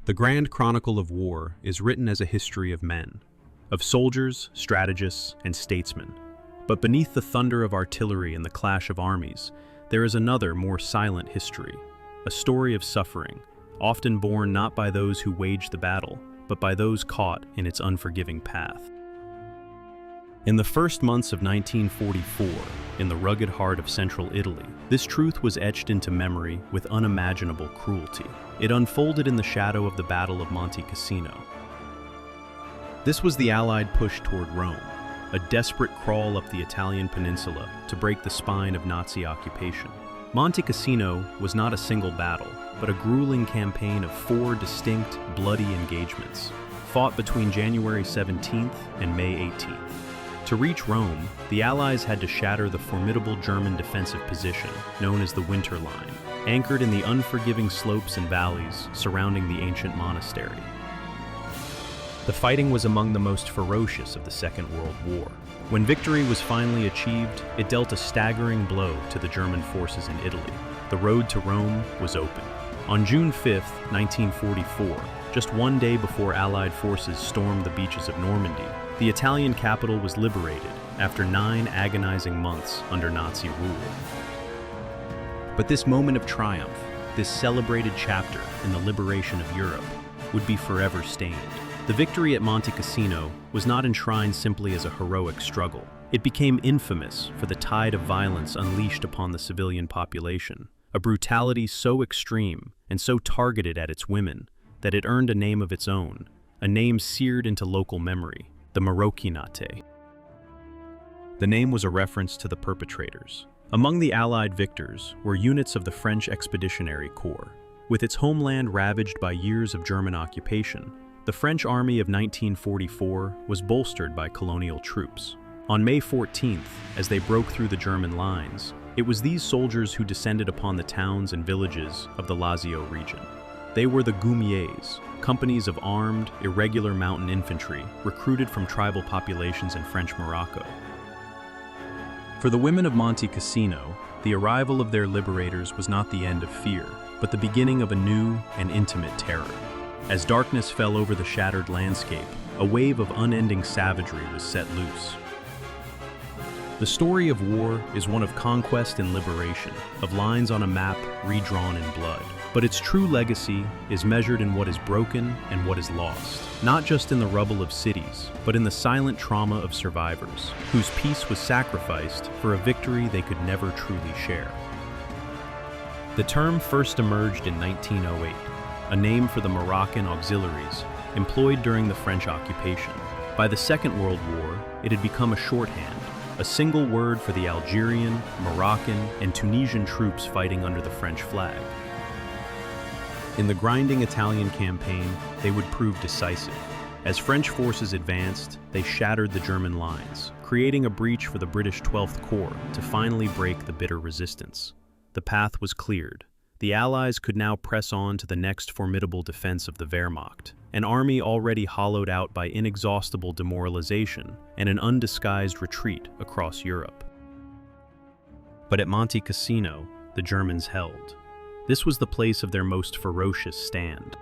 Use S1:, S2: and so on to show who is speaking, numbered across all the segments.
S1: The Grand Chronicle of War is written as a history of men, of soldiers, strategists, and statesmen. But beneath the thunder of artillery and the clash of armies, there is another, more silent history, a story of suffering, often borne not by those who waged the battle, but by those caught in its unforgiving path. In the first months of 1944, in the rugged heart of central Italy, this truth was etched into memory with unimaginable cruelty. It unfolded in the shadow of the Battle of Monte Cassino. This was the Allied push toward Rome, a desperate crawl up the Italian peninsula to break the spine of Nazi occupation. Monte Cassino was not a single battle, but a grueling campaign of 4 distinct, bloody engagements, fought between January 17th and May 18th. To reach Rome, the Allies had to shatter the formidable German defensive position, known as the Winter Line, anchored in the unforgiving slopes and valleys surrounding the ancient monastery. The fighting was among the most ferocious of the Second World War. When victory was finally achieved, it dealt a staggering blow to the German forces in Italy. The road to Rome was open. On June 5, 1944, just one day before Allied forces stormed the beaches of Normandy, the Italian capital was liberated after 9 agonizing months under Nazi rule. But this moment of triumph, this celebrated chapter in the liberation of Europe, would be forever stained. The victory at Monte Cassino was not enshrined simply as a heroic struggle. It became infamous for the tide of violence unleashed upon the civilian population, a brutality so extreme and so targeted at its women that it earned a name of its own, a name seared into local memory, the Marocchinate. The name was a reference to the perpetrators. Among the Allied victors were units of the French Expeditionary Corps. With its homeland ravaged by years of German occupation, the French Army of 1944 was bolstered by colonial troops. On May 14th, as they broke through the German lines, it was these soldiers who descended upon the towns and villages of the Lazio region. They were the Goumiers, companies of armed, irregular mountain infantry recruited from tribal populations in French Morocco. For the women of Monte Cassino, the arrival of their liberators was not the end of fear, but the beginning of a new and intimate terror. As darkness fell over the shattered landscape, a wave of unending savagery was set loose. The story of war is one of conquest and liberation, of lines on a map redrawn in blood. But its true legacy is measured in what is broken and what is lost, not just in the rubble of cities, but in the silent trauma of survivors, whose peace was sacrificed for a victory they could never truly share. The term first emerged in 1908, a name for the Moroccan auxiliaries employed during the French occupation. By the Second World War, it had become a shorthand, a single word for the Algerian, Moroccan, and Tunisian troops fighting under the French flag. In the grinding Italian campaign, they would prove decisive. As French forces advanced, they shattered the German lines, creating a breach for the British 12th Corps to finally break the bitter resistance. The path was cleared. The Allies could now press on to the next formidable defense of the Wehrmacht, an army already hollowed out by inexhaustible demoralization and an undisguised retreat across Europe. But at Monte Cassino, the Germans held. This was the place of their most ferocious stand.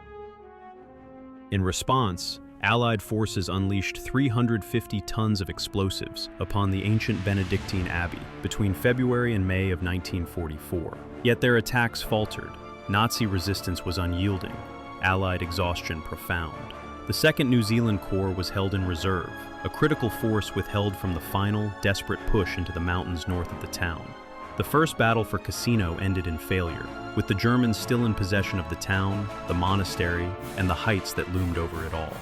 S1: In response, Allied forces unleashed 350 tons of explosives upon the ancient Benedictine Abbey between February and May of 1944. Yet their attacks faltered. Nazi resistance was unyielding, Allied exhaustion profound. The 2nd New Zealand Corps was held in reserve, a critical force withheld from the final, desperate push into the mountains north of the town. The first battle for Cassino ended in failure, with the Germans still in possession of the town, the monastery, and the heights that loomed over it all.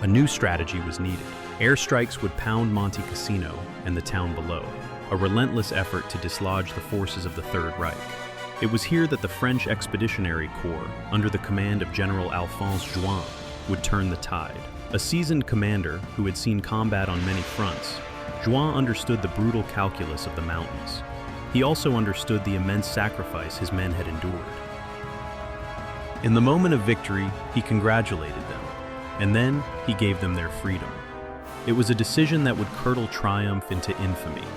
S1: A new strategy was needed. Airstrikes would pound Monte Cassino and the town below, a relentless effort to dislodge the forces of the Third Reich. It was here that the French Expeditionary Corps, under the command of General Alphonse Juin, would turn the tide. A seasoned commander who had seen combat on many fronts, Juin understood the brutal calculus of the mountains. He also understood the immense sacrifice his men had endured. In the moment of victory, he congratulated them, and then he gave them their freedom. It was a decision that would curdle triumph into infamy.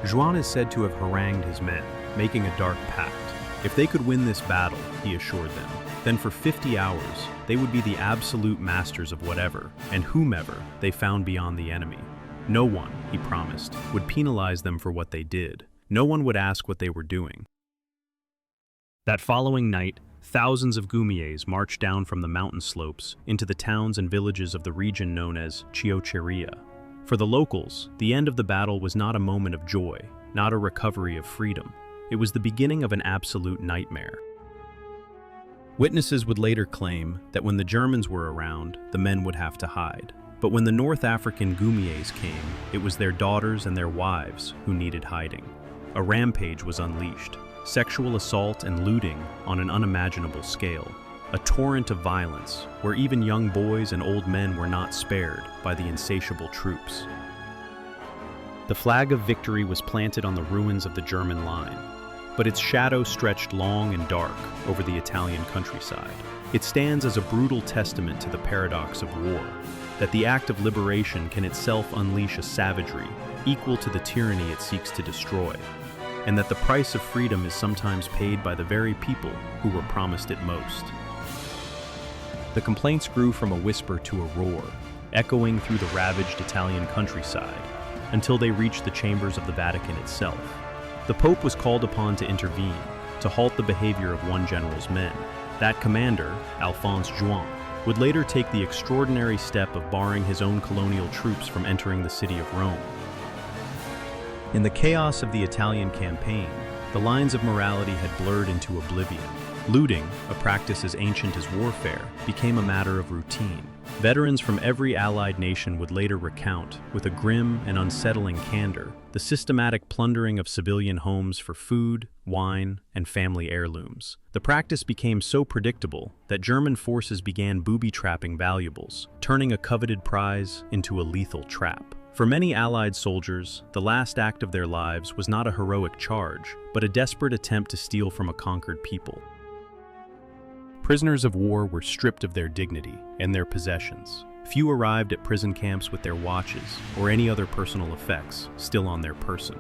S1: Juin is said to have harangued his men, making a dark pact. If they could win this battle, he assured them, then for 50 hours, they would be the absolute masters of whatever and whomever they found beyond the enemy. No one, he promised, would penalize them for what they did. No one would ask what they were doing. That following night, thousands of Goumiers marched down from the mountain slopes into the towns and villages of the region known as Chiocheria. For the locals, the end of the battle was not a moment of joy, not a recovery of freedom. It was the beginning of an absolute nightmare. Witnesses would later claim that when the Germans were around, the men would have to hide. But when the North African Goumiers came, it was their daughters and their wives who needed hiding. A rampage was unleashed, sexual assault and looting on an unimaginable scale, a torrent of violence where even young boys and old men were not spared by the insatiable troops. The flag of victory was planted on the ruins of the German line, but its shadow stretched long and dark over the Italian countryside. It stands as a brutal testament to the paradox of war, that the act of liberation can itself unleash a savagery equal to the tyranny it seeks to destroy, and that the price of freedom is sometimes paid by the very people who were promised it most. The complaints grew from a whisper to a roar, echoing through the ravaged Italian countryside, until they reached the chambers of the Vatican itself. The Pope was called upon to intervene, to halt the behavior of one general's men. That commander, Alphonse Juin, would later take the extraordinary step of barring his own colonial troops from entering the city of Rome. In the chaos of the Italian campaign, the lines of morality had blurred into oblivion. Looting, a practice as ancient as warfare, became a matter of routine. Veterans from every allied nation would later recount, with a grim and unsettling candor, the systematic plundering of civilian homes for food, wine, and family heirlooms. The practice became so predictable that German forces began booby-trapping valuables, turning a coveted prize into a lethal trap. For many Allied soldiers, the last act of their lives was not a heroic charge, but a desperate attempt to steal from a conquered people. Prisoners of war were stripped of their dignity and their possessions. Few arrived at prison camps with their watches or any other personal effects still on their person.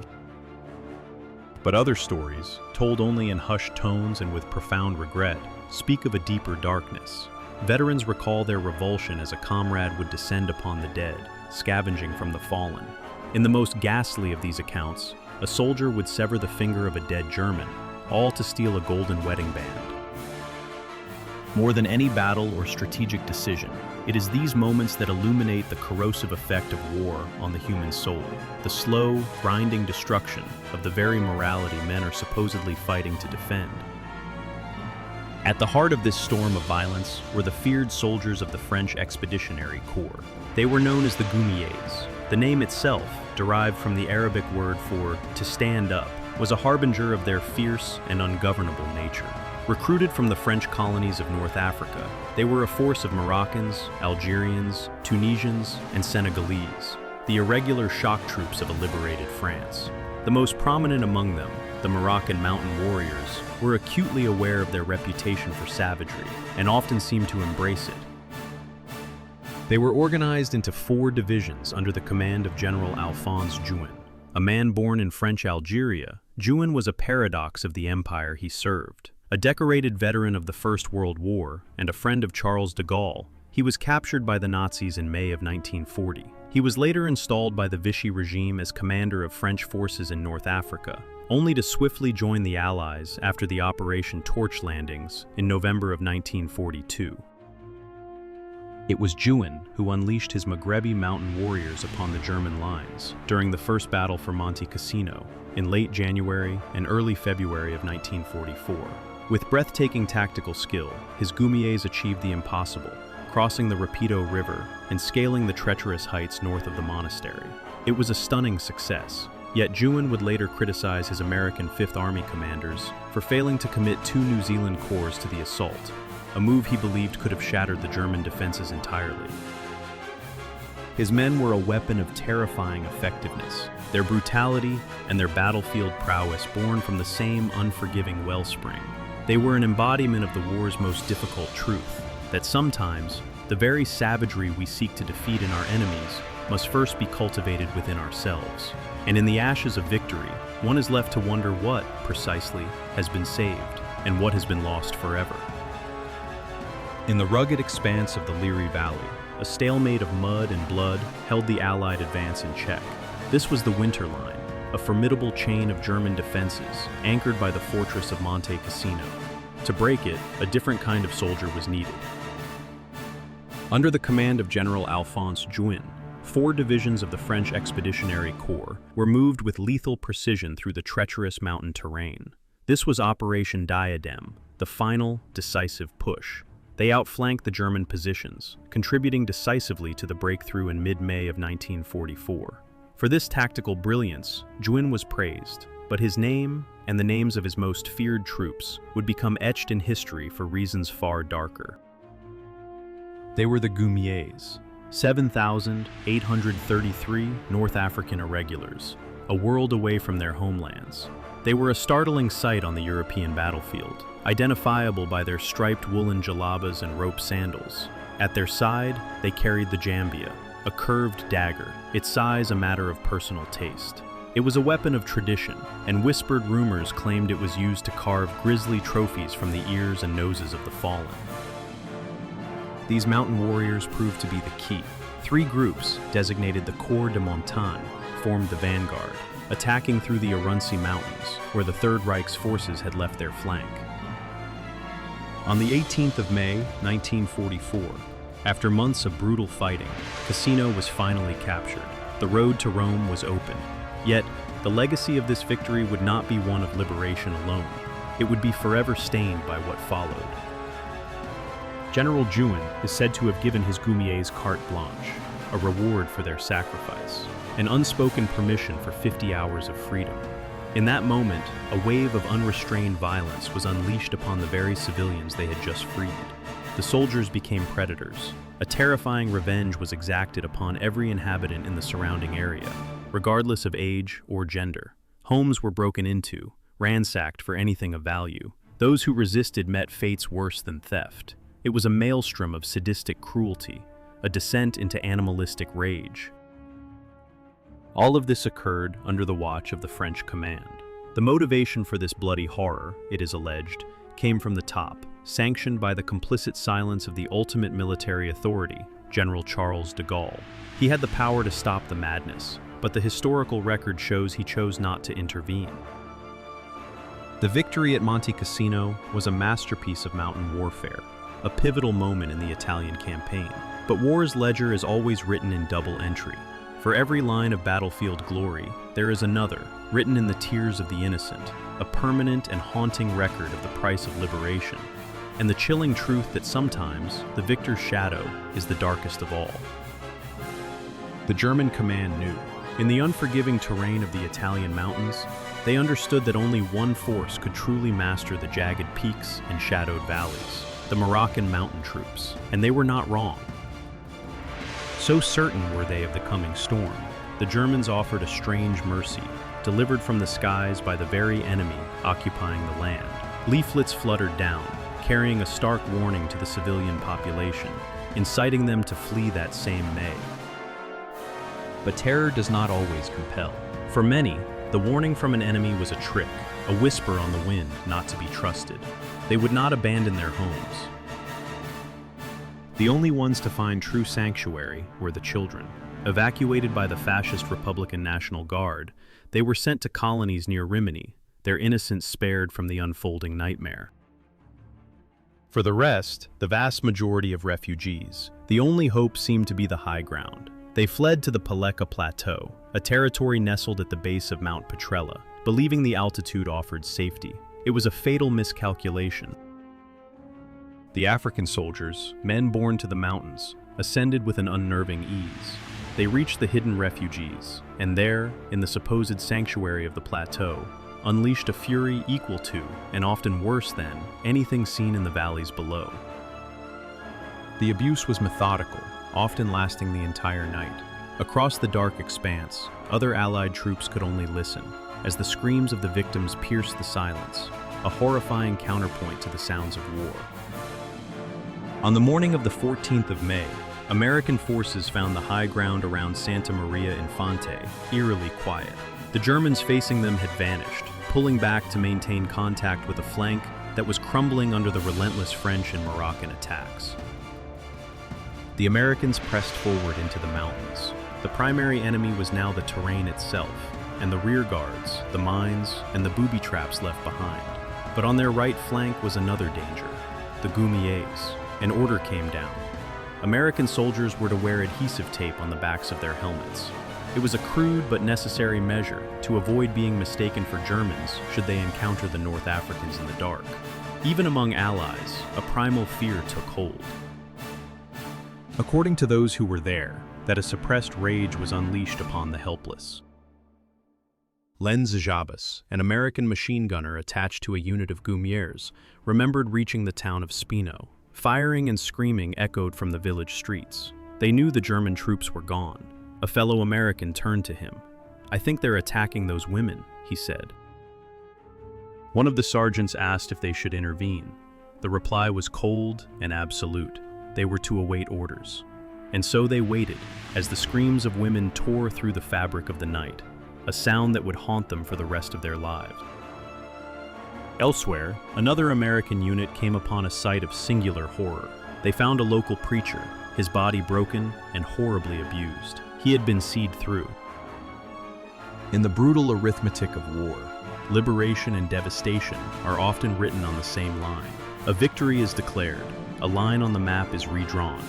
S1: But other stories, told only in hushed tones and with profound regret, speak of a deeper darkness. Veterans recall their revulsion as a comrade would descend upon the dead, scavenging from the fallen. In the most ghastly of these accounts, a soldier would sever the finger of a dead German, all to steal a golden wedding band. More than any battle or strategic decision, it is these moments that illuminate the corrosive effect of war on the human soul, the slow, grinding destruction of the very morality men are supposedly fighting to defend. At the heart of this storm of violence were the feared soldiers of the French Expeditionary Corps. They were known as the Goumiers. The name itself, derived from the Arabic word for to stand up, was a harbinger of their fierce and ungovernable nature. Recruited from the French colonies of North Africa, they were a force of Moroccans, Algerians, Tunisians, and Senegalese, the irregular shock troops of a liberated France. The most prominent among them, the Moroccan mountain warriors, were acutely aware of their reputation for savagery and often seemed to embrace it. They were organized into 4 divisions under the command of General Alphonse Juin. A man born in French Algeria, Juin was a paradox of the empire he served. A decorated veteran of the First World War and a friend of Charles de Gaulle, he was captured by the Nazis in May of 1940. He was later installed by the Vichy regime as commander of French forces in North Africa, only to swiftly join the Allies after the Operation Torch landings in November of 1942. It was Juin who unleashed his Maghrebi mountain warriors upon the German lines during the first battle for Monte Cassino in late January and early February of 1944. With breathtaking tactical skill, his Goumiers achieved the impossible, crossing the Rapido River and scaling the treacherous heights north of the monastery. It was a stunning success, yet Juin would later criticize his American Fifth Army commanders for failing to commit 2 New Zealand corps to the assault, a move he believed could have shattered the German defenses entirely. His men were a weapon of terrifying effectiveness, their brutality and their battlefield prowess born from the same unforgiving wellspring. They were an embodiment of the war's most difficult truth, that sometimes the very savagery we seek to defeat in our enemies must first be cultivated within ourselves. And in the ashes of victory, one is left to wonder what, precisely, has been saved. and what has been lost forever. In the rugged expanse of the Liri Valley, a stalemate of mud and blood held the Allied advance in check. This was the Winter Line, a formidable chain of German defenses anchored by the fortress of Monte Cassino. To break it, a different kind of soldier was needed. Under the command of General Alphonse Juin, 4 divisions of the French Expeditionary Corps were moved with lethal precision through the treacherous mountain terrain. This was Operation Diadem, the final, decisive push. They outflanked the German positions, contributing decisively to the breakthrough in mid-May of 1944. For this tactical brilliance, Juin was praised, but his name and the names of his most feared troops would become etched in history for reasons far darker. They were the Goumiers, 7,833 North African irregulars, a world away from their homelands. They were a startling sight on the European battlefield, identifiable by their striped woolen jalabas and rope sandals. At their side, they carried the jambia, a curved dagger, its size a matter of personal taste. It was a weapon of tradition, and whispered rumors claimed it was used to carve grisly trophies from the ears and noses of the fallen. These mountain warriors proved to be the key. 3 groups, designated the Corps de Montagne, formed the vanguard, attacking through the Urunsi Mountains, where the Third Reich's forces had left their flank. On the 18th of May, 1944, after months of brutal fighting, Cassino was finally captured. The road to Rome was open. Yet, the legacy of this victory would not be one of liberation alone. It would be forever stained by what followed. General Juin is said to have given his Goumiers carte blanche, a reward for their sacrifice, an unspoken permission for 50 hours of freedom. In that moment, a wave of unrestrained violence was unleashed upon the very civilians they had just freed. The soldiers became predators. A terrifying revenge was exacted upon every inhabitant in the surrounding area, regardless of age or gender. Homes were broken into, ransacked for anything of value. Those who resisted met fates worse than theft. It was a maelstrom of sadistic cruelty, a descent into animalistic rage. All of this occurred under the watch of the French command. The motivation for this bloody horror, it is alleged, came from the top, sanctioned by the complicit silence of the ultimate military authority, General Charles de Gaulle. He had the power to stop the madness, but the historical record shows he chose not to intervene. The victory at Monte Cassino was a masterpiece of mountain warfare, a pivotal moment in the Italian campaign. But war's ledger is always written in double entry. For every line of battlefield glory, there is another, written in the tears of the innocent, a permanent and haunting record of the price of liberation, and the chilling truth that sometimes the victor's shadow is the darkest of all. The German command knew. In the unforgiving terrain of the Italian mountains, they understood that only one force could truly master the jagged peaks and shadowed valleys, the Moroccan mountain troops, and they were not wrong. So certain were they of the coming storm, the Germans offered a strange mercy, delivered from the skies by the very enemy occupying the land. Leaflets fluttered down, carrying a stark warning to the civilian population, inciting them to flee that same May. But terror does not always compel. For many, the warning from an enemy was a trick, a whisper on the wind not to be trusted. They would not abandon their homes. The only ones to find true sanctuary were the children. Evacuated by the fascist Republican National Guard, they were sent to colonies near Rimini, their innocence spared from the unfolding nightmare. For the rest, the vast majority of refugees, the only hope seemed to be the high ground. They fled to the Paleka Plateau, a territory nestled at the base of Mount Petrella, believing the altitude offered safety. It was a fatal miscalculation. The African soldiers, men born to the mountains, ascended with an unnerving ease. They reached the hidden refugees, and there, in the supposed sanctuary of the plateau, unleashed a fury equal to, and often worse than, anything seen in the valleys below. The abuse was methodical, often lasting the entire night. Across the dark expanse, other Allied troops could only listen, as the screams of the victims pierced the silence, a horrifying counterpoint to the sounds of war. On the morning of the 14th of May, American forces found the high ground around Santa Maria Infante eerily quiet. The Germans facing them had vanished, pulling back to maintain contact with a flank that was crumbling under the relentless French and Moroccan attacks. The Americans pressed forward into the mountains. The primary enemy was now the terrain itself, and the rear guards, the mines, and the booby traps left behind. But on their right flank was another danger, the Goumiers. An order came down. American soldiers were to wear adhesive tape on the backs of their helmets. It was a crude but necessary measure to avoid being mistaken for Germans should they encounter the North Africans in the dark. Even among allies, a primal fear took hold. According to those who were there, that a suppressed rage was unleashed upon the helpless. Len Zajabas, an American machine gunner attached to a unit of Goumiers, remembered reaching the town of Spino. Firing and screaming echoed from the village streets. They knew the German troops were gone. A fellow American turned to him. "I think they're attacking those women," he said. One of the sergeants asked if they should intervene. The reply was cold and absolute. They were to await orders. And so they waited, as the screams of women tore through the fabric of the night, a sound that would haunt them for the rest of their lives. Elsewhere, another American unit came upon a sight of singular horror. They found a local preacher, his body broken and horribly abused. He had been seared through. In the brutal arithmetic of war, liberation and devastation are often written on the same line. A victory is declared, a line on the map is redrawn,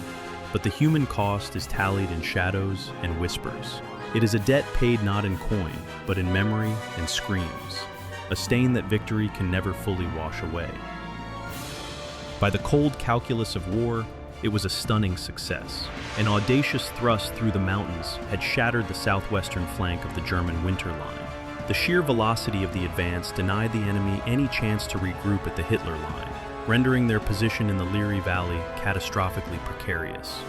S1: but the human cost is tallied in shadows and whispers. It is a debt paid not in coin, but in memory and screams, a stain that victory can never fully wash away. By the cold calculus of war, it was a stunning success. An audacious thrust through the mountains had shattered the southwestern flank of the German winter line. The sheer velocity of the advance denied the enemy any chance to regroup at the Hitler line, rendering their position in the Liri Valley catastrophically precarious.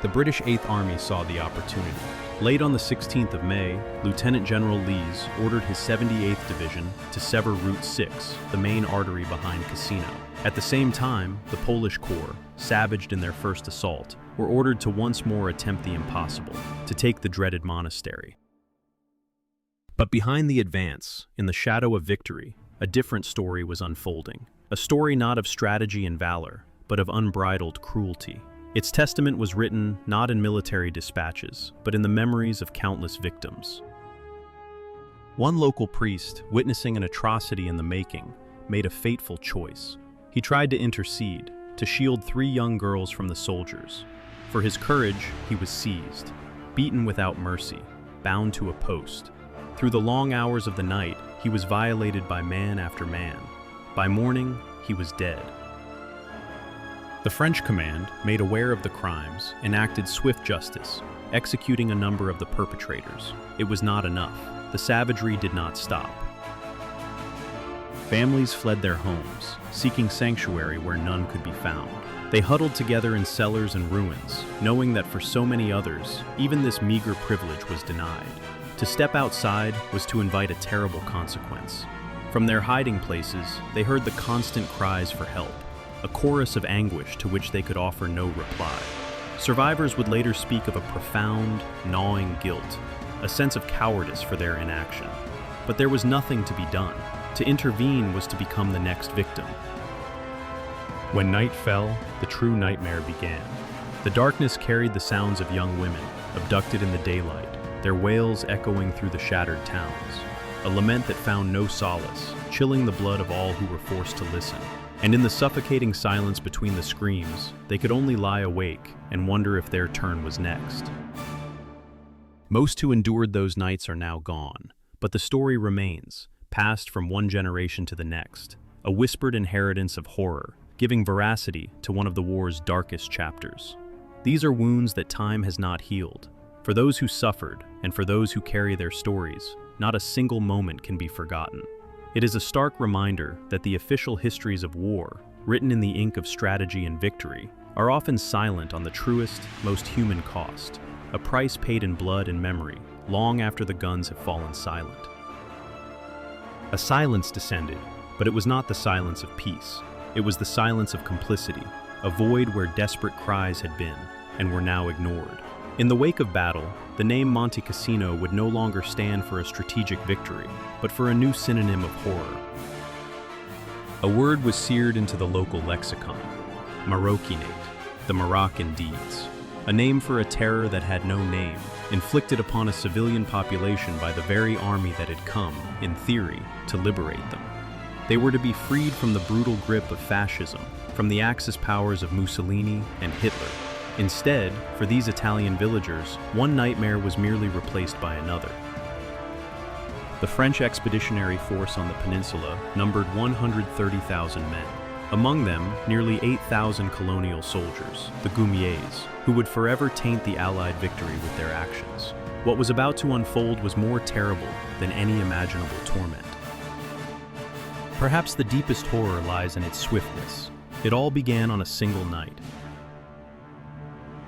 S1: The British 8th Army saw the opportunity. Late on the 16th of May, Lieutenant General Lees ordered his 78th Division to sever Route 6, the main artery behind Cassino. At the same time, the Polish Corps, savaged in their first assault, were ordered to once more attempt the impossible, to take the dreaded monastery. But behind the advance, in the shadow of victory, a different story was unfolding. A story not of strategy and valor, but of unbridled cruelty. Its testament was written not in military dispatches, but in the memories of countless victims. One local priest, witnessing an atrocity in the making, made a fateful choice. He tried to intercede, to shield 3 young girls from the soldiers. For his courage, he was seized, beaten without mercy, bound to a post. Through the long hours of the night, he was violated by man after man. By morning, he was dead. The French command, made aware of the crimes, enacted swift justice, executing a number of the perpetrators. It was not enough. The savagery did not stop. Families fled their homes, seeking sanctuary where none could be found. They huddled together in cellars and ruins, knowing that for so many others, even this meager privilege was denied. To step outside was to invite a terrible consequence. From their hiding places, they heard the constant cries for help, a chorus of anguish to which they could offer no reply. Survivors would later speak of a profound, gnawing guilt, a sense of cowardice for their inaction. But there was nothing to be done. To intervene was to become the next victim. When night fell, the true nightmare began. The darkness carried the sounds of young women, abducted in the daylight, their wails echoing through the shattered towns. A lament that found no solace, chilling the blood of all who were forced to listen. And in the suffocating silence between the screams, they could only lie awake and wonder if their turn was next. Most who endured those nights are now gone, but the story remains, passed from one generation to the next, a whispered inheritance of horror, giving veracity to one of the war's darkest chapters. These are wounds that time has not healed. For those who suffered, and for those who carry their stories, not a single moment can be forgotten. It is a stark reminder that the official histories of war, written in the ink of strategy and victory, are often silent on the truest, most human cost, a price paid in blood and memory, long after the guns have fallen silent. A silence descended, but it was not the silence of peace. It was the silence of complicity, a void where desperate cries had been, and were now ignored. In the wake of battle, the name Monte Cassino would no longer stand for a strategic victory, but for a new synonym of horror. A word was seared into the local lexicon: Marocchinate, the Moroccan deeds, a name for a terror that had no name, inflicted upon a civilian population by the very army that had come, in theory, to liberate them. They were to be freed from the brutal grip of fascism, from the Axis powers of Mussolini and Hitler. Instead, for these Italian villagers, one nightmare was merely replaced by another. The French expeditionary force on the peninsula numbered 130,000 men. Among them, nearly 8,000 colonial soldiers, the Goumiers, who would forever taint the Allied victory with their actions. What was about to unfold was more terrible than any imaginable torment. Perhaps the deepest horror lies in its swiftness. It all began on a single night.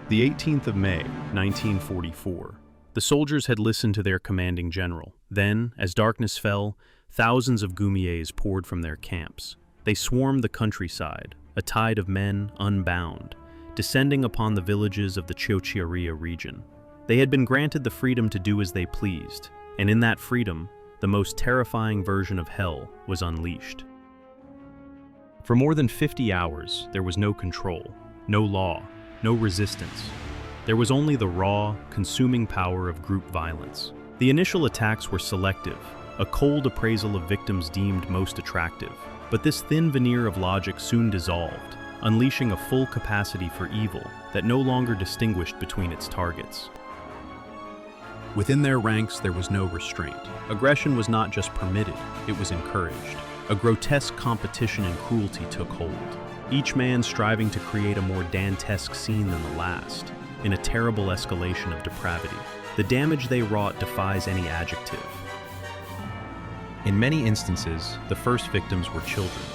S1: The 18th of May, 1944. The soldiers had listened to their commanding general. Then, as darkness fell, thousands of Goumiers poured from their camps. They swarmed the countryside, a tide of men unbound, descending upon the villages of the Chouchiaria region. They had been granted the freedom to do as they pleased, and in that freedom, the most terrifying version of hell was unleashed. For more than 50 hours, there was no control, no law, no resistance. There was only the raw, consuming power of group violence. The initial attacks were selective, a cold appraisal of victims deemed most attractive. But this thin veneer of logic soon dissolved, unleashing a full capacity for evil that no longer distinguished between its targets. Within their ranks, there was no restraint. Aggression was not just permitted, it was encouraged. A grotesque competition in cruelty took hold, each man striving to create a more Dantesque scene than the last, in a terrible escalation of depravity. The damage they wrought defies any adjective. In many instances, the first victims were children.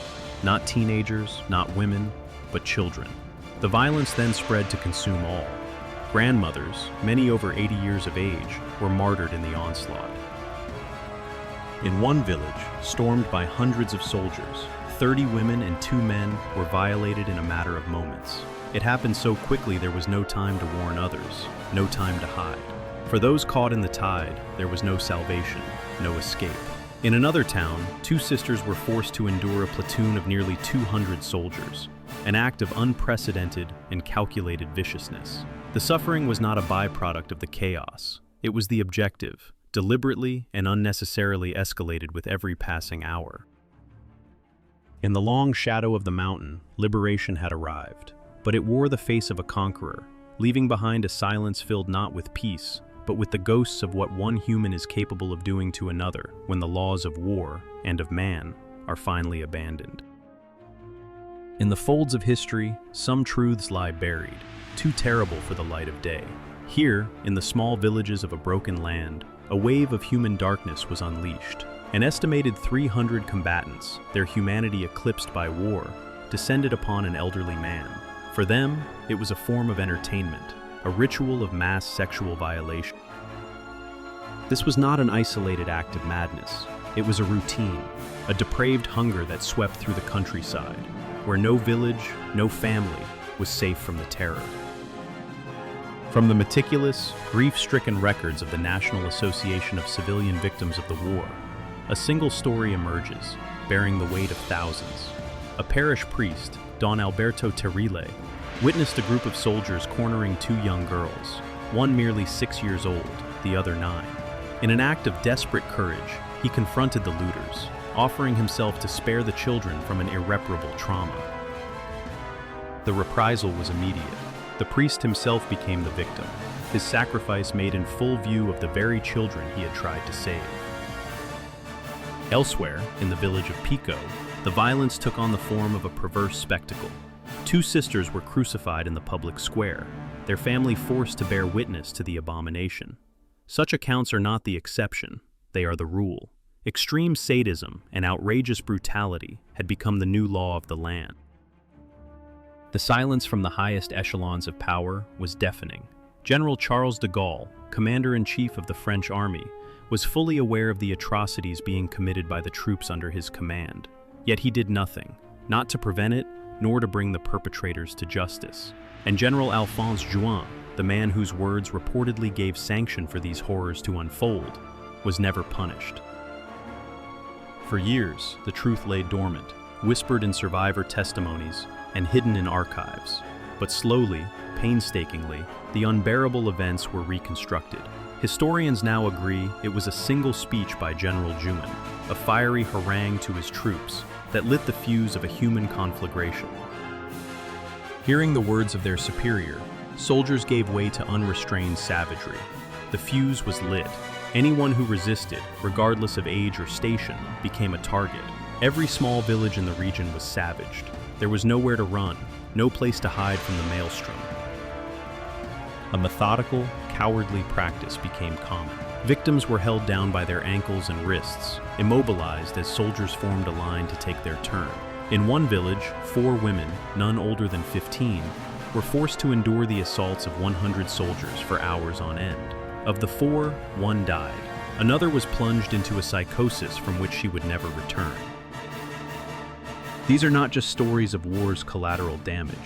S1: Not teenagers, not women, but children. The violence then spread to consume all. Grandmothers, many over 80 years of age, were martyred in the onslaught. In one village, stormed by hundreds of soldiers, 30 women and 2 men were violated in a matter of moments. It happened so quickly there was no time to warn others, no time to hide. For those caught in the tide, there was no salvation, no escape. In another town, 2 sisters were forced to endure a platoon of nearly 200 soldiers, an act of unprecedented and calculated viciousness. The suffering was not a byproduct of the chaos. It was the objective, deliberately and unnecessarily escalated with every passing hour. In the long shadow of the mountain, liberation had arrived, but it wore the face of a conqueror, leaving behind a silence filled not with peace, but with the ghosts of what one human is capable of doing to another when the laws of war and of man are finally abandoned. In the folds of history, some truths lie buried, too terrible for the light of day. Here, in the small villages of a broken land, a wave of human darkness was unleashed. An estimated 300 combatants, their humanity eclipsed by war, descended upon an elderly man. For them, it was a form of entertainment, a ritual of mass sexual violation. This was not an isolated act of madness. It was a routine, a depraved hunger that swept through the countryside, where no village, no family was safe from the terror. From the meticulous, grief-stricken records of the National Association of Civilian Victims of the War, a single story emerges, bearing the weight of thousands. A parish priest, Don Alberto Terrile, witnessed a group of soldiers cornering 2 young girls, one merely 6 years old, the other 9. In an act of desperate courage, he confronted the looters, offering himself to spare the children from an irreparable trauma. The reprisal was immediate. The priest himself became the victim, his sacrifice made in full view of the very children he had tried to save. Elsewhere, in the village of Pico, the violence took on the form of a perverse spectacle. 2 sisters were crucified in the public square, their family forced to bear witness to the abomination. Such accounts are not the exception, they are the rule. Extreme sadism and outrageous brutality had become the new law of the land. The silence from the highest echelons of power was deafening. General Charles de Gaulle, commander-in-chief of the French army, was fully aware of the atrocities being committed by the troops under his command. Yet he did nothing, not to prevent it, nor to bring the perpetrators to justice. And General Alphonse Juin, the man whose words reportedly gave sanction for these horrors to unfold, was never punished. For years, the truth lay dormant, whispered in survivor testimonies and hidden in archives. But slowly, painstakingly, the unbearable events were reconstructed. Historians now agree it was a single speech by General Juin, a fiery harangue to his troops that lit the fuse of a human conflagration. Hearing the words of their superior, soldiers gave way to unrestrained savagery. The fuse was lit. Anyone who resisted, regardless of age or station, became a target. Every small village in the region was savaged. There was nowhere to run, no place to hide from the maelstrom. A methodical, cowardly practice became common. Victims were held down by their ankles and wrists, immobilized as soldiers formed a line to take their turn. In one village, 4 women, none older than 15, were forced to endure the assaults of 100 soldiers for hours on end. Of the 4, 1 died. Another was plunged into a psychosis from which she would never return. These are not just stories of war's collateral damage.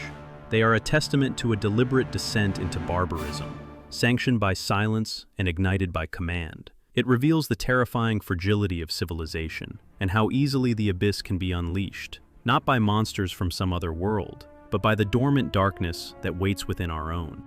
S1: They are a testament to a deliberate descent into barbarism, sanctioned by silence and ignited by command. It reveals the terrifying fragility of civilization and how easily the abyss can be unleashed, not by monsters from some other world, but by the dormant darkness that waits within our own.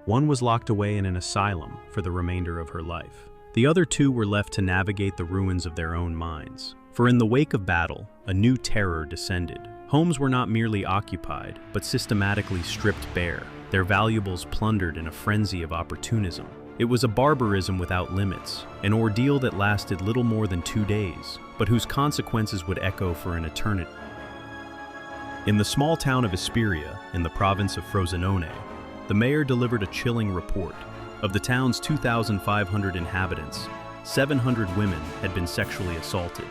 S1: One was locked away in an asylum for the remainder of her life. The other 2 were left to navigate the ruins of their own minds. For in the wake of battle, a new terror descended. Homes were not merely occupied, but systematically stripped bare, their valuables plundered in a frenzy of opportunism. It was a barbarism without limits, an ordeal that lasted little more than 2 days, but whose consequences would echo for an eternity. In the small town of Esperia, in the province of Frosinone, the mayor delivered a chilling report. Of the town's 2,500 inhabitants, 700 women had been sexually assaulted.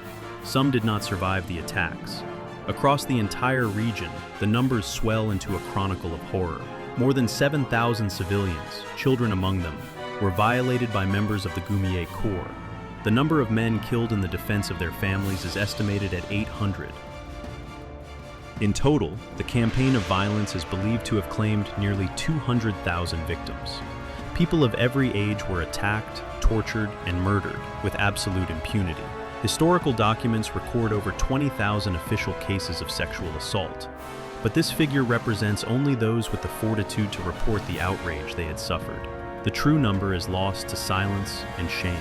S1: Some did not survive the attacks. Across the entire region, the numbers swell into a chronicle of horror. More than 7,000 civilians, children among them, were violated by members of the Goumiers Corps. The number of men killed in the defense of their families is estimated at 800. In total, the campaign of violence is believed to have claimed nearly 200,000 victims. People of every age were attacked, tortured, and murdered with absolute impunity. Historical documents record over 20,000 official cases of sexual assault, but this figure represents only those with the fortitude to report the outrage they had suffered. The true number is lost to silence and shame.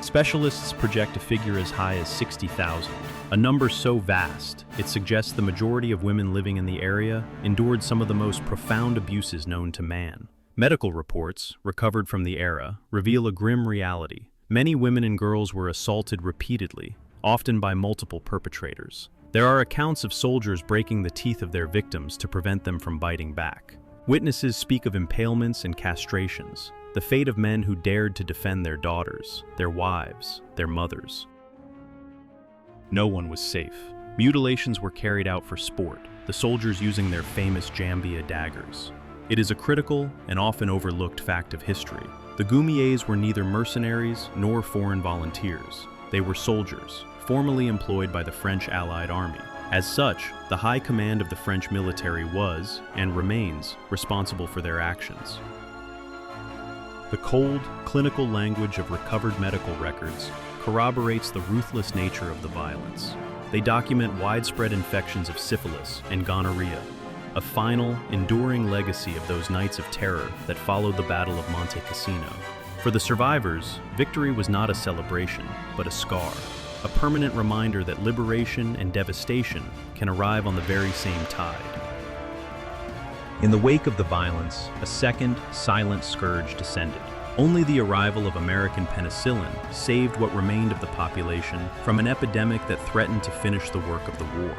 S1: Specialists project a figure as high as 60,000, a number so vast, it suggests the majority of women living in the area endured some of the most profound abuses known to man. Medical reports, recovered from the era, reveal a grim reality. Many women and girls were assaulted repeatedly, often by multiple perpetrators. There are accounts of soldiers breaking the teeth of their victims to prevent them from biting back. Witnesses speak of impalements and castrations, the fate of men who dared to defend their daughters, their wives, their mothers. No one was safe. Mutilations were carried out for sport, the soldiers using their famous jambia daggers. It is a critical and often overlooked fact of history. The Goumiers were neither mercenaries nor foreign volunteers. They were soldiers, formerly employed by the French Allied Army. As such, the high command of the French military was, and remains, responsible for their actions. The cold, clinical language of recovered medical records corroborates the ruthless nature of the violence. They document widespread infections of syphilis and gonorrhea, a final, enduring legacy of those nights of terror that followed the Battle of Monte Cassino. For the survivors, victory was not a celebration, but a scar, a permanent reminder that liberation and devastation can arrive on the very same tide. In the wake of the violence, a second, silent scourge descended. Only the arrival of American penicillin saved what remained of the population from an epidemic that threatened to finish the work of the war.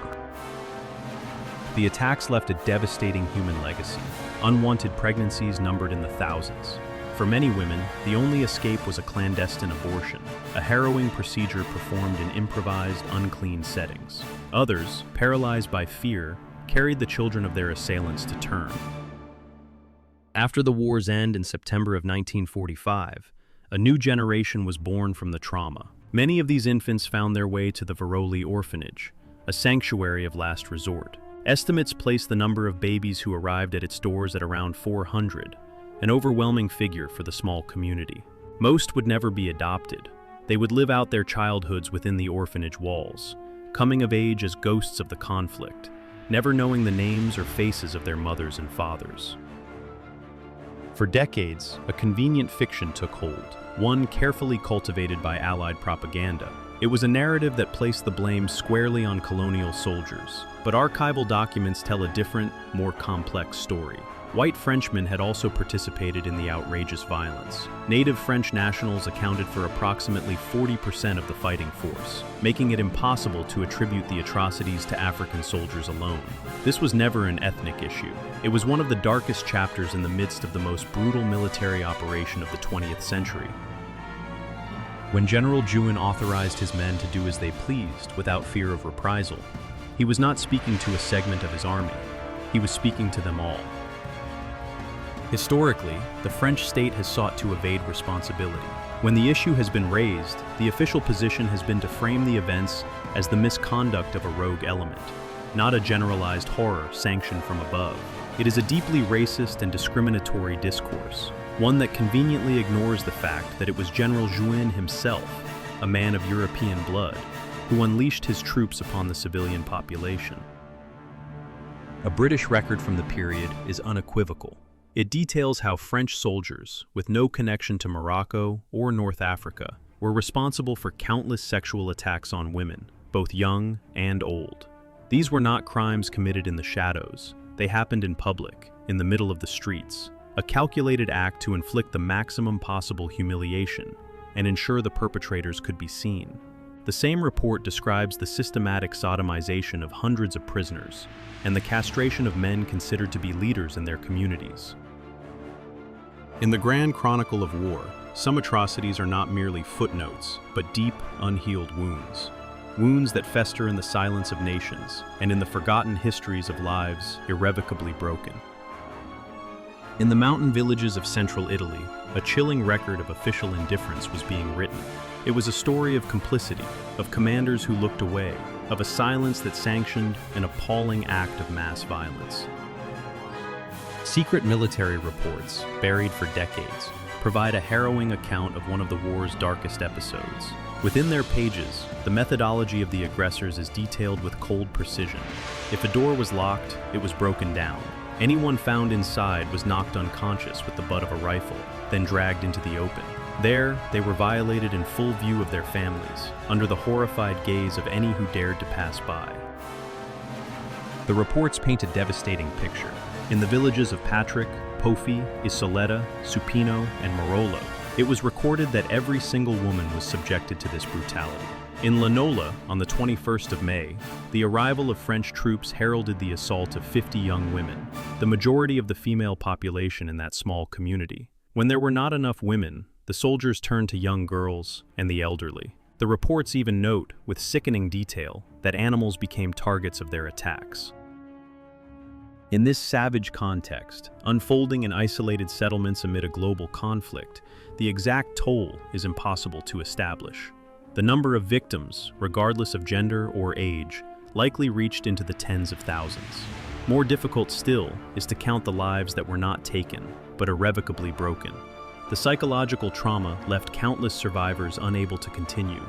S1: The attacks left a devastating human legacy. Unwanted pregnancies numbered in the thousands. For many women, the only escape was a clandestine abortion, a harrowing procedure performed in improvised, unclean settings. Others, paralyzed by fear, carried the children of their assailants to term. After the war's end in September of 1945, a new generation was born from the trauma. Many of these infants found their way to the Veroli orphanage, a sanctuary of last resort. Estimates place the number of babies who arrived at its doors at around 400, an overwhelming figure for the small community. Most would never be adopted. They would live out their childhoods within the orphanage walls, coming of age as ghosts of the conflict, never knowing the names or faces of their mothers and fathers. For decades, a convenient fiction took hold, one carefully cultivated by Allied propaganda. It was a narrative that placed the blame squarely on colonial soldiers, but archival documents tell a different, more complex story. White Frenchmen had also participated in the outrageous violence. Native French nationals accounted for approximately 40% of the fighting force, making it impossible to attribute the atrocities to African soldiers alone. This was never an ethnic issue. It was one of the darkest chapters in the midst of the most brutal military operation of the 20th century. When General Juin authorized his men to do as they pleased without fear of reprisal, he was not speaking to a segment of his army. He was speaking to them all. Historically, the French state has sought to evade responsibility. When the issue has been raised, the official position has been to frame the events as the misconduct of a rogue element, not a generalized horror sanctioned from above. It is a deeply racist and discriminatory discourse, one that conveniently ignores the fact that it was General Juin himself, a man of European blood, who unleashed his troops upon the civilian population. A British record from the period is unequivocal. It details how French soldiers, with no connection to Morocco or North Africa, were responsible for countless sexual attacks on women, both young and old. These were not crimes committed in the shadows. They happened in public, in the middle of the streets, a calculated act to inflict the maximum possible humiliation and ensure the perpetrators could be seen. The same report describes the systematic sodomization of hundreds of prisoners and the castration of men considered to be leaders in their communities. In the Grand Chronicle of War, some atrocities are not merely footnotes, but deep, unhealed wounds. Wounds that fester in the silence of nations and in the forgotten histories of lives irrevocably broken. In the mountain villages of central Italy, a chilling record of official indifference was being written. It was a story of complicity, of commanders who looked away, of a silence that sanctioned an appalling act of mass violence. Secret military reports, buried for decades, provide a harrowing account of one of the war's darkest episodes. Within their pages, the methodology of the aggressors is detailed with cold precision. If a door was locked, it was broken down. Anyone found inside was knocked unconscious with the butt of a rifle, then dragged into the open. There, they were violated in full view of their families, under the horrified gaze of any who dared to pass by. The reports paint a devastating picture. In the villages of Patrick, Pofi, Isoleta, Supino, and Marolo, it was recorded that every single woman was subjected to this brutality. In Lanola, on the 21st of May, the arrival of French troops heralded the assault of 50 young women, the majority of the female population in that small community. When there were not enough women, the soldiers turned to young girls and the elderly. The reports even note, with sickening detail, that animals became targets of their attacks. In this savage context, unfolding in isolated settlements amid a global conflict, the exact toll is impossible to establish. The number of victims, regardless of gender or age, likely reached into the tens of thousands. More difficult still is to count the lives that were not taken, but irrevocably broken. The psychological trauma left countless survivors unable to continue.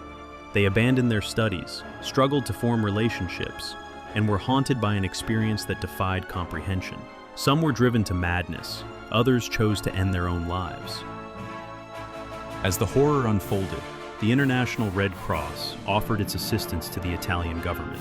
S1: They abandoned their studies, struggled to form relationships, and were haunted by an experience that defied comprehension. Some were driven to madness, others chose to end their own lives. As the horror unfolded, the International Red Cross offered its assistance to the Italian government.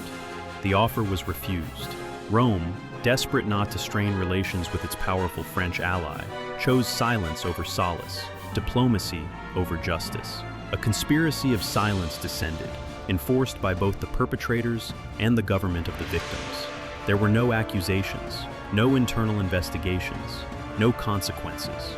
S1: The offer was refused. Rome, desperate not to strain relations with its powerful French ally, chose silence over solace, diplomacy over justice. A conspiracy of silence descended, enforced by both the perpetrators and the government of the victims. There were no accusations, no internal investigations, no consequences.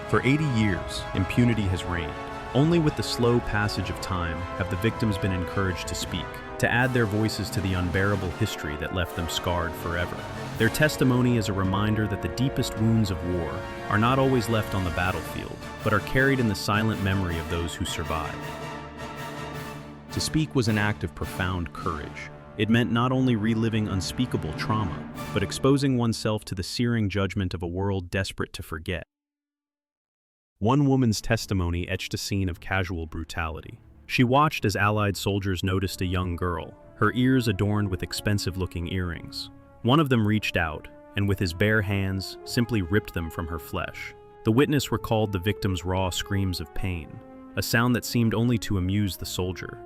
S1: For 80 years, impunity has reigned. Only with the slow passage of time have the victims been encouraged to speak, to add their voices to the unbearable history that left them scarred forever. Their testimony is a reminder that the deepest wounds of war are not always left on the battlefield, but are carried in the silent memory of those who survived. To speak was an act of profound courage. It meant not only reliving unspeakable trauma, but exposing oneself to the searing judgment of a world desperate to forget. One woman's testimony etched a scene of casual brutality. She watched as Allied soldiers noticed a young girl, her ears adorned with expensive-looking earrings. One of them reached out, and with his bare hands, simply ripped them from her flesh. The witness recalled the victim's raw screams of pain, a sound that seemed only to amuse the soldier.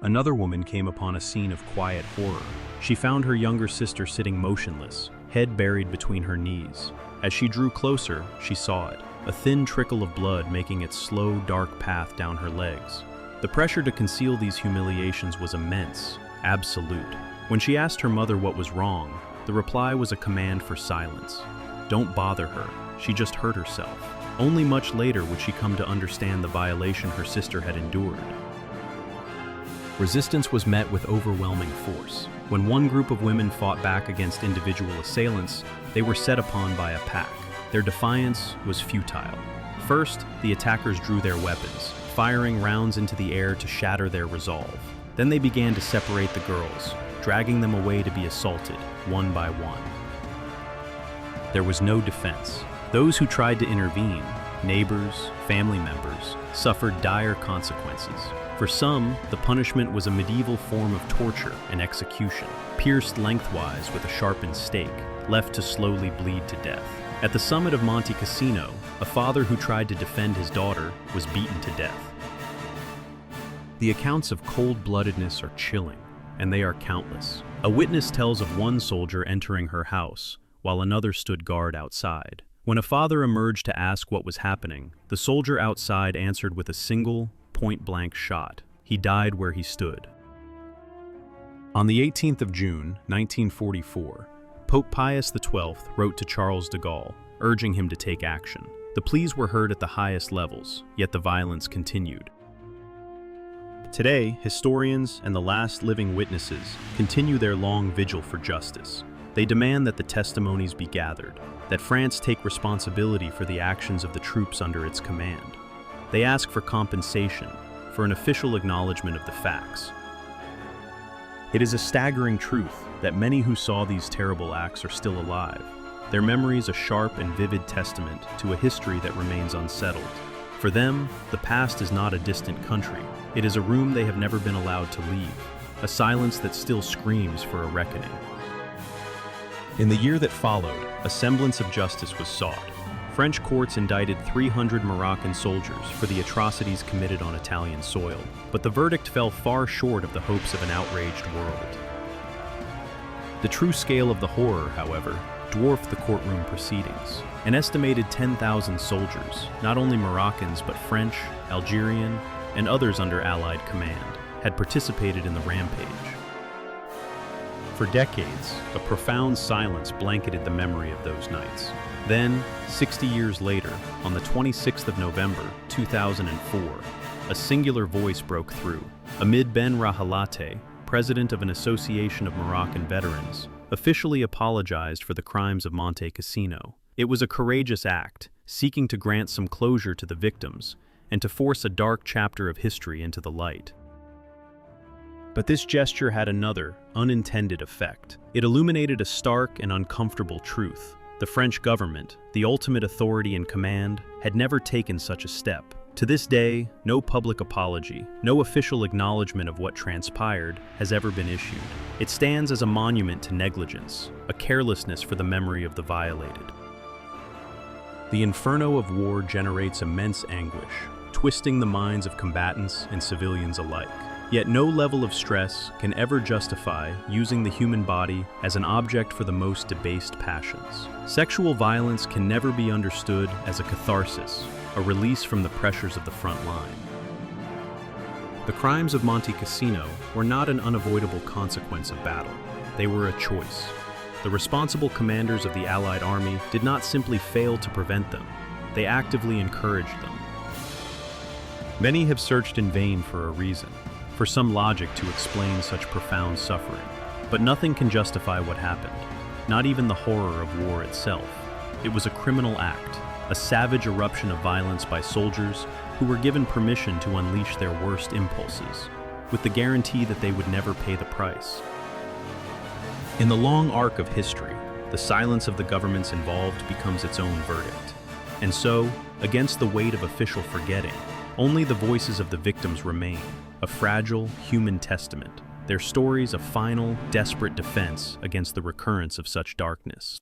S1: Another woman came upon a scene of quiet horror. She found her younger sister sitting motionless, head buried between her knees. As she drew closer, she saw it, a thin trickle of blood making its slow, dark path down her legs. The pressure to conceal these humiliations was immense, absolute. When she asked her mother what was wrong, the reply was a command for silence. Don't bother her, she just hurt herself. Only much later would she come to understand the violation her sister had endured. Resistance was met with overwhelming force. When one group of women fought back against individual assailants, they were set upon by a pack. Their defiance was futile. First, the attackers drew their weapons, firing rounds into the air to shatter their resolve. Then they began to separate the girls, dragging them away to be assaulted, one by one. There was no defense. Those who tried to intervene, neighbors, family members, suffered dire consequences. For some, the punishment was a medieval form of torture and execution, pierced lengthwise with a sharpened stake, left to slowly bleed to death. At the summit of Monte Cassino, a father who tried to defend his daughter was beaten to death. The accounts of cold-bloodedness are chilling, and they are countless. A witness tells of one soldier entering her house, while another stood guard outside. When a father emerged to ask what was happening, the soldier outside answered with a single, point-blank shot. He died where he stood. On the 18th of June, 1944, Pope Pius XII wrote to Charles de Gaulle, urging him to take action. The pleas were heard at the highest levels, yet the violence continued. Today, historians and the last living witnesses continue their long vigil for justice. They demand that the testimonies be gathered, that France take responsibility for the actions of the troops under its command. They ask for compensation, for an official acknowledgement of the facts. It is a staggering truth that many who saw these terrible acts are still alive, their memories a sharp and vivid testament to a history that remains unsettled. For them, the past is not a distant country. It is a room they have never been allowed to leave, a silence that still screams for a reckoning. In the year that followed, a semblance of justice was sought. French courts indicted 300 Moroccan soldiers for the atrocities committed on Italian soil, but the verdict fell far short of the hopes of an outraged world. The true scale of the horror, however, dwarfed the courtroom proceedings. An estimated 10,000 soldiers, not only Moroccans but French, Algerian, and others under Allied command, had participated in the rampage. For decades, a profound silence blanketed the memory of those nights. Then, 60 years later, on the 26th of November, 2004, a singular voice broke through. Amid Ben Rahalate, president of an association of Moroccan veterans, officially apologized for the crimes of Monte Cassino. It was a courageous act, seeking to grant some closure to the victims and to force a dark chapter of history into the light. But this gesture had another, unintended effect. It illuminated a stark and uncomfortable truth. The French government, the ultimate authority and command, had never taken such a step. To this day, no public apology, no official acknowledgement of what transpired has ever been issued. It stands as a monument to negligence, a carelessness for the memory of the violated. The inferno of war generates immense anguish, twisting the minds of combatants and civilians alike. Yet no level of stress can ever justify using the human body as an object for the most debased passions. Sexual violence can never be understood as a catharsis, a release from the pressures of the front line. The crimes of Monte Cassino were not an unavoidable consequence of battle. They were a choice. The responsible commanders of the Allied army did not simply fail to prevent them, they actively encouraged them. Many have searched in vain for a reason, for some logic to explain such profound suffering. But nothing can justify what happened, not even the horror of war itself. It was a criminal act, a savage eruption of violence by soldiers who were given permission to unleash their worst impulses, with the guarantee that they would never pay the price. In the long arc of history, the silence of the governments involved becomes its own verdict. And so, against the weight of official forgetting, only the voices of the victims remain, a fragile human testament, their stories a final, desperate defense against the recurrence of such darkness.